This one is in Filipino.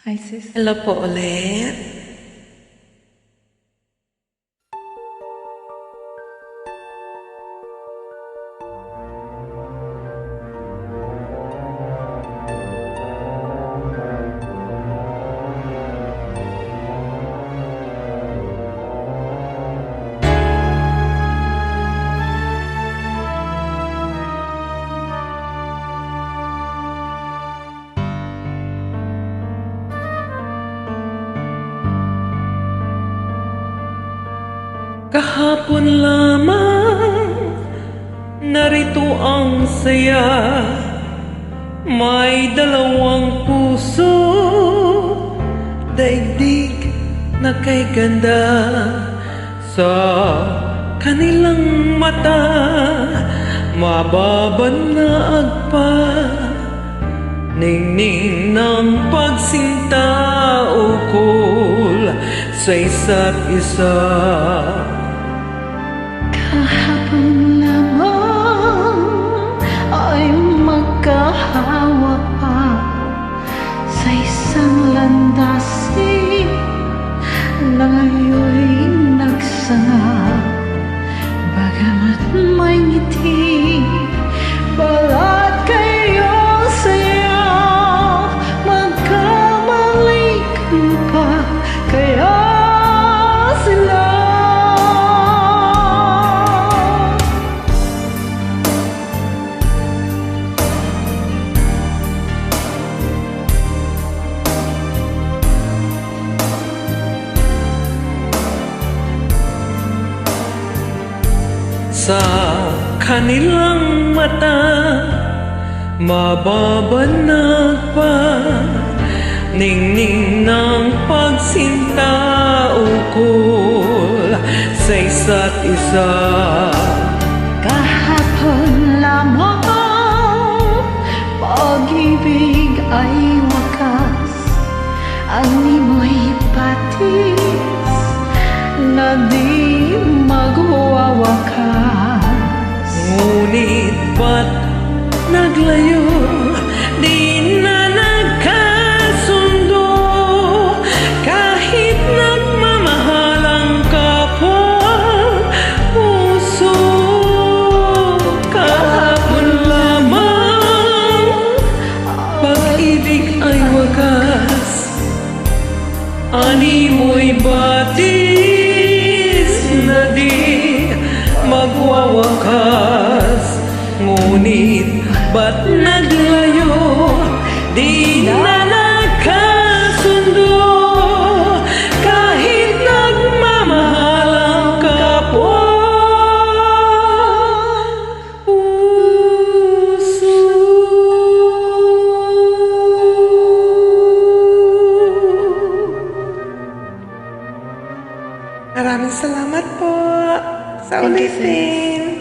Hi, sis. Hello po ulit. Kahapon lamang narito ang saya. May dalawang puso, daigdig na kay ganda. Sa kanilang mata, mababanaag pa. Ningning ng pagsinta, ukol sa isa't isa. Kahapon lamang ay magkahawa pa sa isang landasin, ngayo'y nagsanga. Bagamat may ngiti, balat kayong saya, magkamali pa kaya sila. Sa kanilang mata, mababanag pa. Ningning ng pagsinta, ukol sa isa't isa. Kahapon lamang pag-ibig ay wakas, animoy patis na di magwawakas. Ngunit ba't naglayo, di na nagkasundo? Kahit nagmamahal ang kapwa-puso. Kahapon lamang pag-ibig ay wakas, animoy batis na di magwawakas. Ngunit ba't naglayo, di na nagkasundo? Kahit nagmamahal ang kapwa-puso. Maraming salamat po sa Thank you, sis. ulitin.